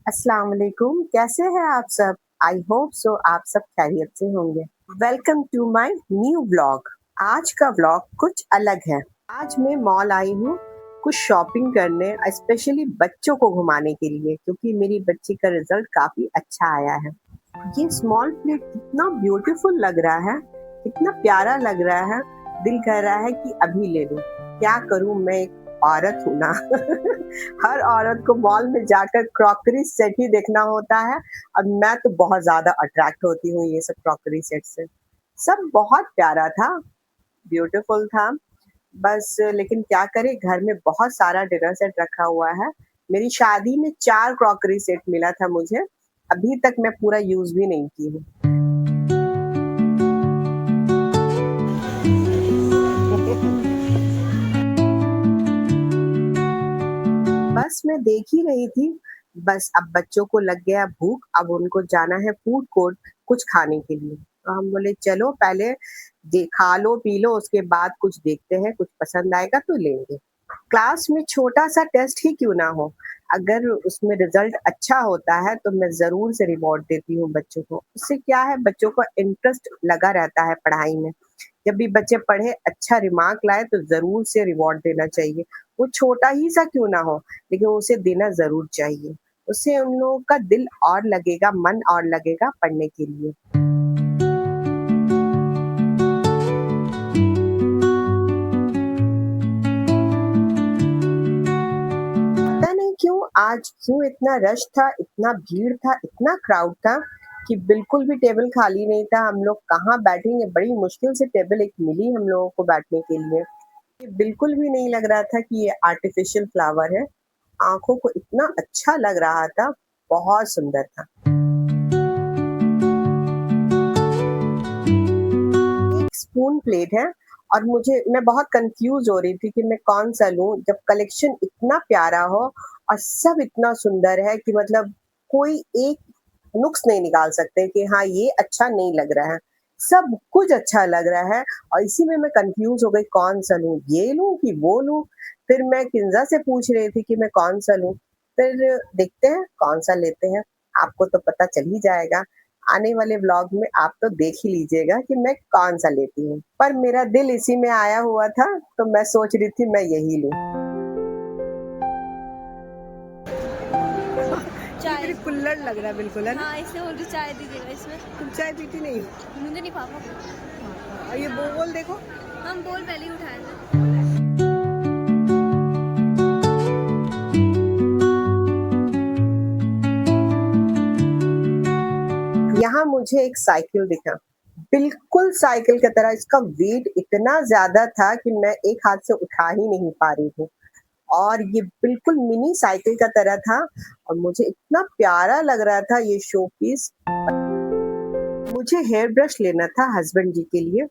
अस्सलाम वालेकुम, कैसे हैं आप सब? आई होप सो आप सब खैरियत से होंगे। Welcome to my new vlog. आज का व्लॉग कुछ अलग है। आज मैं मॉल आई हूँ कुछ शॉपिंग करने, स्पेशली बच्चों को घुमाने के लिए, क्योंकि मेरी बच्ची का रिजल्ट काफी अच्छा आया है। ये स्मॉल प्लेट कितना ब्यूटीफुल लग रहा है, कितना प्यारा लग रहा है। दिल कह रहा है कि अभी ले लूं। क्या करूं, मैं एक औरत हूं ना। हर औरत को मॉल में जाकर क्रॉकरी सेट ही देखना होता है, और मैं तो बहुत ज्यादा अट्रैक्ट होती हूँ ये सब क्रॉकरी सेट से। सब बहुत प्यारा था, ब्यूटीफुल था। बस लेकिन क्या करें, घर में बहुत सारा डिनर सेट रखा हुआ है। मेरी शादी में 4 क्रॉकरी सेट मिला था मुझे। अभी तक मैं पूरा यूज़ भी नहीं की हूँ। बस मैं देख ही रही थी। बस अब बच्चों को लग गया भूख, अब उनको जाना है फूड कोर्ट कुछ खाने के लिए। तो हम बोले चलो पहले खा लो पी लो, उसके बाद कुछ देखते हैं, कुछ पसंद आएगा तो लेंगे। क्लास में छोटा-सा टेस्ट ही क्यों ना हो, अगर उसमें रिज़ल्ट अच्छा होता है तो मैं ज़रूर से रिवॉर्ड देती हूँ बच्चों को। उससे क्या है, बच्चों का इंटरेस्ट लगा रहता है पढ़ाई में। जब भी बच्चे पढ़े, अच्छा रिमार्क लाए तो ज़रूर से रिवॉर्ड देना चाहिए। वो छोटा ही सा क्यों ना हो, लेकिन उसे देना ज़रूर चाहिए। उससे उन लोगों का दिल और लगेगा, मन और लगेगा पढ़ने के लिए। पता नहीं क्यों आज क्यों इतना रश था, इतना भीड़ था, इतना क्राउड था कि बिल्कुल भी टेबल खाली नहीं था। हम लोग कहाँ बैठेंगे, बड़ी मुश्किल से टेबल एक मिली हम लोगों को बैठने के लिए। ये बिल्कुल भी नहीं लग रहा था कि ये आर्टिफिशियल फ्लावर है। आँखों को इतना अच्छा लग रहा था, बहुत सुंदर था। एक स्पून प्लेट है, और मुझे मैं बहुत कंफ्यूज हो रही थी कि मैं कौन सा लूं, जब कलेक्शन इतना प्यारा हो और सब इतना सुंदर है कि मतलब कोई एक नुक्स नहीं निकाल सकते कि हाँ ये अच्छा नहीं लग रहा है। सब कुछ अच्छा लग रहा है, और इसी में मैं कंफ्यूज हो गई कौन सा लूं, ये लूं कि वो लूं। फिर मैं किंजा से पूछ रही थी कि मैं कौन सा लूं। फिर देखते हैं कौन सा लेते हैं, आपको तो पता चल ही जाएगा। आने वाले व्लॉग में आप तो देख ही लीजिएगा कि मैं कौन-सा लेती हूँ। पर मेरा दिल इसी में आया हुआ था, तो मैं सोच रही थी मैं यही लूँ। ये चाय। मेरी कुल्हड़ लग रहा है बिल्कुल, है ना? हाँ, इसलिए बोल रही चाय दीजिएगा इसमें। तुम चाय पीती नहीं हो? मुझे नहीं पापा। और ये बोल देखो। हम बोल पहले ही उठाए थे। यहाँ मुझे एक साइकिल दिखा, बिल्कुल साइकिल की तरह। इसका वेट इतना ज़्यादा था कि मैं एक हाथ से उठा ही नहीं पा रही थी, और ये बिल्कुल मिनी साइकिल का तरह था, और मुझे इतना प्यारा लग रहा था ये शो पीस। मुझे हेयर ब्रश लेना था हस्बैंड जी के लिए,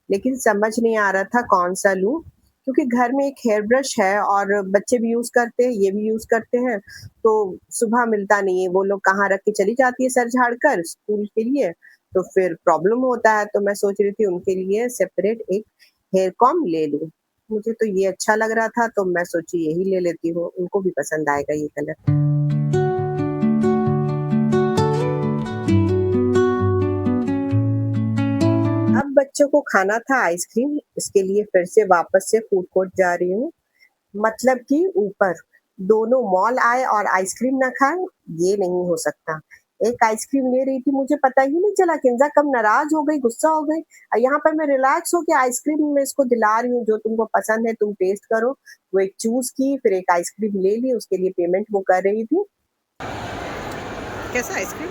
लेकिन समझ नहीं आ रहा था कौन-सा लूँ, क्योंकि घर में एक हेयर ब्रश है और बच्चे भी यूज़ करते हैं, ये भी यूज़ करते हैं, तो सुबह मिलता नहीं है। वो लोग कहाँ रख के चली जाती है सर झाड़कर स्कूल के लिए, तो फिर प्रॉब्लम होता है। तो मैं सोच रही थी उनके लिए सेपरेट एक हेयर कॉम्ब ले लूँ। मुझे तो ये अच्छा लग रहा था, तो मैं सोची यही ले लेती हूँ, उनको भी पसंद आएगा ये कलर। अब बच्चों को खाना था आइसक्रीम, इसके लिए फिर से वापस से फूड कोर्ट जा रही हूँ। मतलब कि ऊपर दोनों मॉल आए और आइसक्रीम ना खाएं, ये नहीं हो सकता। एक आइसक्रीम ले रही थी, मुझे पता ही नहीं चला किंजा कब नाराज हो गई, गुस्सा हो गई। और यहाँ पर मैं रिलैक्स होके आइसक्रीम में इसको दिला रही हूँ, जो तुमको पसंद है तुम टेस्ट करो। वो एक चूज की, फिर एक आइसक्रीम ले ली, उसके लिए पेमेंट वो कर रही थी। कैसा आइसक्रीम?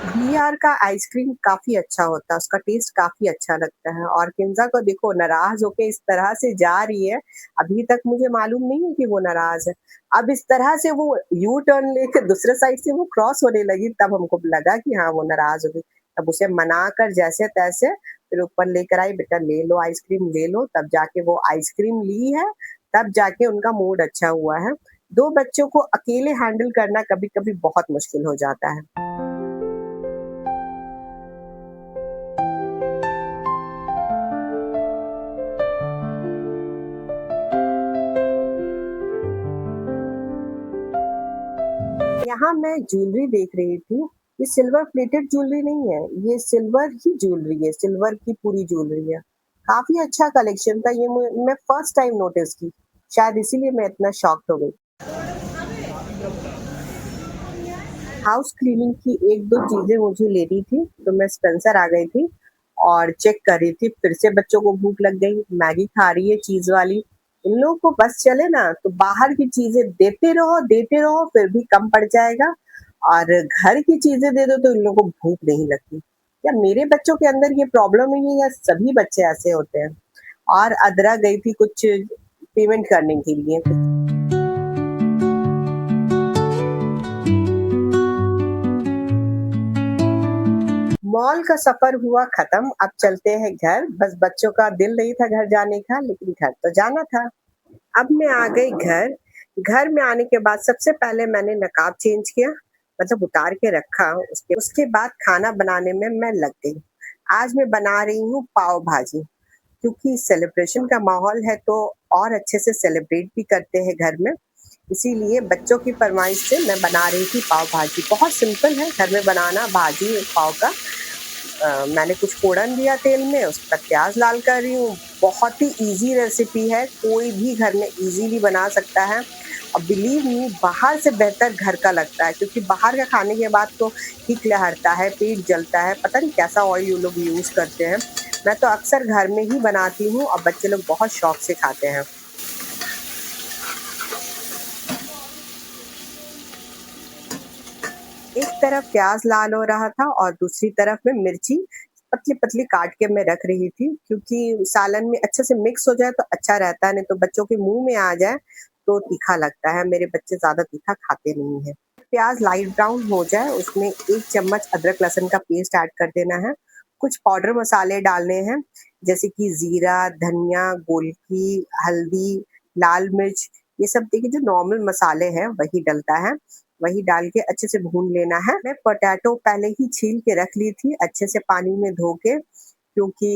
बीआर का आइसक्रीम काफ़ी अच्छा होता है, उसका टेस्ट काफ़ी अच्छा लगता है। और किंज़ा को देखो नाराज़ होके इस तरह से जा रही है, अभी तक मुझे मालूम नहीं है कि वो नाराज़ है। अब इस तरह से वो यू टर्न लेके दूसरे साइड से वो क्रॉस होने लगी, तब हमको लगा कि हाँ, वो नाराज़ हो गई। तब उसे मनाकर जैसे-तैसे फिर ऊपर लेकर आई, बेटा ले लो आइसक्रीम ले लो, तब जाके वो आइसक्रीम ली है, तब जाके उनका मूड अच्छा हुआ है। 2 बच्चों को अकेले हैंडल करना कभी-कभी बहुत मुश्किल हो जाता है। यहाँ मैं ज्वेलरी देख रही थी। ये सिल्वर प्लेटेड ज्वेलरी नहीं है, ये सिल्वर ही ज्वेलरी है, सिल्वर की पूरी ज्वेलरी है। काफी अच्छा कलेक्शन था ये, मैं फर्स्ट टाइम नोटिस की, शायद इसीलिए मैं इतना शॉक्ड हो गई। हाउस क्लीनिंग की एक दो चीजें मुझे लेनी थी, तो मैं स्पेंसर आ गई थी और चेक कर रही थी। फिर से बच्चों को भूख लग गई, मैगी खा रही है चीज वाली। इन लोगों को बस चले ना तो बाहर की चीजें देते रहो फिर भी कम पड़ जाएगा, और घर की चीजें दे दो तो इन लोगों को भूख नहीं लगती। या मेरे बच्चों के अंदर ये प्रॉब्लम ही है या सभी बच्चे ऐसे होते हैं। और अदरा गई थी कुछ पेमेंट करने के लिए। मॉल का सफर हुआ खत्म, अब चलते हैं घर। बस बच्चों का दिल नहीं था घर जाने का, लेकिन घर तो जाना था। अब मैं आ गई घर। घर में आने के बाद सबसे पहले मैंने नकाब चेंज किया, मतलब उतार के रखा। उसके बाद खाना बनाने में मैं लग गई। आज मैं बना रही हूँ पाव भाजी, क्योंकि सेलिब्रेशन का माहौल है तो और अच्छे से सेलिब्रेट भी करते हैं घर में। इसीलिए बच्चों की फरमाइश से मैं बना रही थी पाव भाजी। बहुत सिंपल है घर में बनाना भाजी पाव का। मैंने कुछ फोड़न दिया तेल में, उस पर प्याज लाल कर रही हूँ। बहुत ही इजी रेसिपी है, कोई भी घर में इजीली बना सकता है। और बिलीव मी, बाहर से बेहतर घर का लगता है, क्योंकि बाहर का खाने के बाद तो हिक लहरता है, पेट जलता है, पता नहीं कैसा ऑयल ये लोग यूज करते हैं। मैं तो अक्सर घर में ही बनाती हूँ और बच्चे लोग बहुत शौक से खाते हैं। एक तरफ प्याज लाल हो रहा था और दूसरी तरफ में मिर्ची पतली पतली काट के मैं रख रही थी, क्योंकि सालन में अच्छे से मिक्स हो जाए तो अच्छा रहता है, नहीं तो बच्चों के मुंह में आ जाए तो तीखा लगता है। मेरे बच्चे ज्यादा तीखा खाते नहीं है। प्याज लाइट ब्राउन हो जाए उसमें 1 चम्मच अदरक लहसुन का पेस्ट ऐड कर देना है। कुछ पाउडर मसाले डालने हैं, जैसे कि जीरा, धनिया, गोलकी, हल्दी, लाल मिर्च। ये सब देखिए जो नॉर्मल मसाले हैं वही डलता है। वही डाल के अच्छे से भून लेना है। मैं पोटैटो पहले ही छील के रख ली थी अच्छे से पानी में धो के, क्योंकि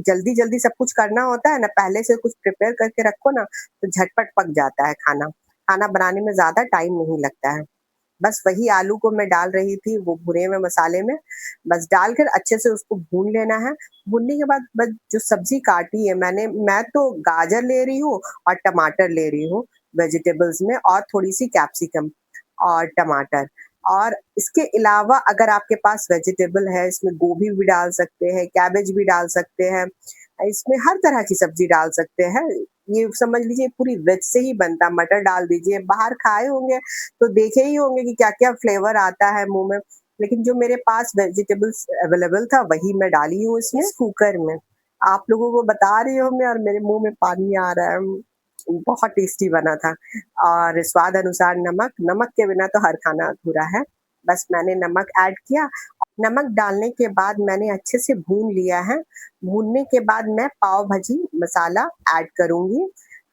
जल्दी जल्दी सब कुछ करना होता है ना, पहले से कुछ प्रिपेयर करके रखो ना तो झटपट पक जाता है खाना। खाना बनाने में ज्यादा टाइम नहीं लगता है। बस वही आलू को मैं डाल रही थी वो भुने हुए मसाले में, बस डालकर अच्छे से उसको भून लेना है। भूनने के बाद बस जो सब्जी काटी है मैं तो गाजर ले रही हूँ और टमाटर ले रही हूँ वेजिटेबल्स में, और थोड़ी सी कैप्सिकम और टमाटर। और इसके अलावा अगर आपके पास वेजिटेबल है, इसमें गोभी भी डाल सकते हैं, कैबेज भी डाल सकते हैं, इसमें हर तरह की सब्जी डाल सकते हैं। ये समझ लीजिए पूरी वेज से ही बनता। मटर डाल दीजिए, बाहर खाए होंगे तो देखे ही होंगे कि क्या क्या फ्लेवर आता है मुंह में, लेकिन जो मेरे पास वेजिटेबल्स अवेलेबल था वही मैं डाली हूँ इसमें कुकर में। आप लोगों को बता रही हूँ मैं और मेरे मुंह में पानी आ रहा है। बहुत टेस्टी बना था। और स्वाद अनुसार नमक, नमक के बिना तो हर खाना अधूरा है। बस मैंने नमक ऐड किया। नमक डालने के बाद मैंने अच्छे से भून लिया है। भूनने के बाद मैं पाव भाजी मसाला ऐड करूंगी।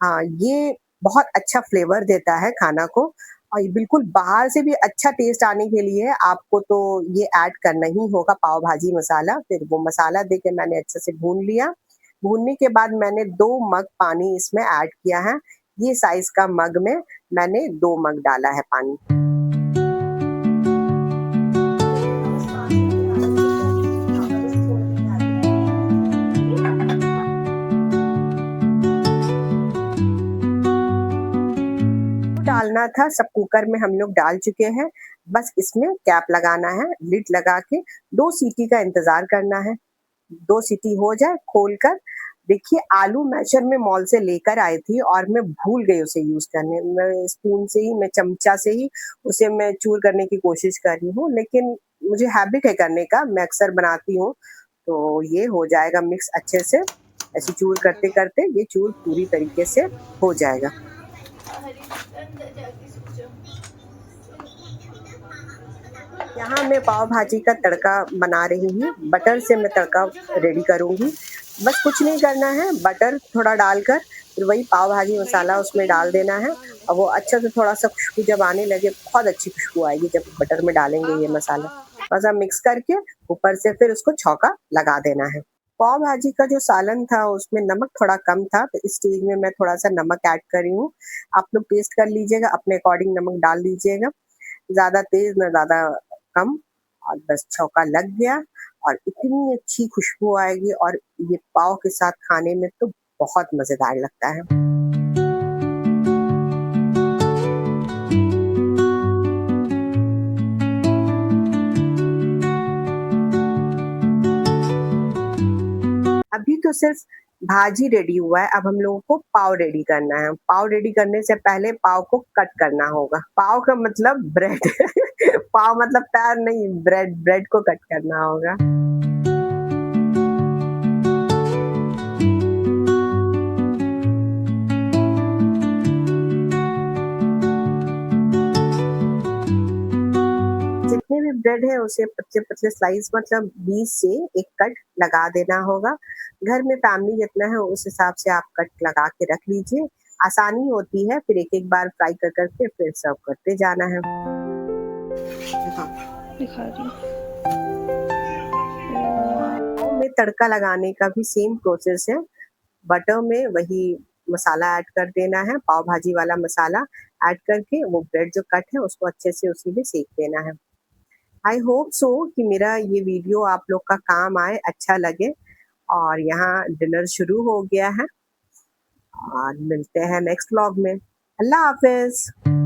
हाँ, ये बहुत अच्छा फ्लेवर देता है खाना को, और ये बिल्कुल बाहर से भी अच्छा टेस्ट आने के लिए आपको तो ये ऐड करना ही होगा पाव भाजी मसाला। फिर वो मसाला देके मैंने अच्छे से भून लिया। भूनने के बाद मैंने 2 मग पानी इसमें ऐड किया है। ये साइज का मग में मैंने 2 मग डाला है पानी। डालना था सब कुकर में हम लोग डाल चुके हैं। बस इसमें कैप लगाना है, लिड लगा के 2 सीटी का इंतजार करना है। 2 सीटी हो जाए खोल कर देखिए। आलू मैशर में मॉल से लेकर आई थी और मैं भूल गई उसे यूज करने। मैं स्पून से ही, मैं चमचा से ही उसे मैं चूर करने की कोशिश कर रही हूँ, लेकिन मुझे हैबिट है करने का, मैं अक्सर बनाती हूँ। तो ये हो जाएगा मिक्स अच्छे से। ऐसे चूर करते करते ये चूर पूरी तरीके से हो जाएगा। यहाँ मैं पाव भाजी का तड़का बना रही हूँ। बटर से मैं तड़का रेडी करूँगी। बस कुछ नहीं करना है, बटर थोड़ा डालकर फिर वही पाव भाजी मसाला उसमें डाल देना है, और वो अच्छा से थोड़ा सा खुशबू जब आने लगे, बहुत अच्छी खुशबू आएगी जब बटर में डालेंगे ये मसाला। बस अब मिक्स करके ऊपर से फिर उसको छौंका लगा देना है। पाव भाजी का जो सालन था उसमें नमक थोड़ा कम था, तो इस स्टेज में मैं थोड़ा सा नमक ऐड कर रही हूँ। आप लोग टेस्ट कर लीजिएगा, अपने अकॉर्डिंग नमक डाल लीजिएगा। ज्यादा तेज न ज्यादा कम, और बस छौंका लग गया और इतनी अच्छी खुशबू आएगी, और ये पाव के साथ खाने में तो बहुत मजेदार लगता है। अभी तो सिर्फ भाजी रेडी हुआ है, अब हम लोगों को पाव रेडी करना है। पाव रेडी करने से पहले पाव को कट करना होगा। पाव का मतलब ब्रेड पाव मतलब पैर नहीं, ब्रेड, ब्रेड को कट करना होगा। जितने भी ब्रेड है उसे पतले पतले स्लाइस, मतलब 20 से एक कट लगा देना होगा। घर में फैमिली जितना है उस हिसाब से आप कट लगा के रख लीजिए, आसानी होती है, फिर एक एक बार फ्राई कर करके फिर सर्व करते जाना है। दिखा रही पाव में तड़का लगाने का भी सेम प्रोसेस है। बटर में वही मसाला ऐड कर देना है, पाव भाजी वाला मसाला ऐड करके वो ब्रेड जो कट है उसको अच्छे से उसी में सेक देना है। आई होप सो कि मेरा ये वीडियो आप लोग का काम आए, अच्छा लगे। और यहाँ डिनर शुरू हो गया है, और मिलते हैं नेक्स्ट व्लॉग में। अल्लाह हाफिज।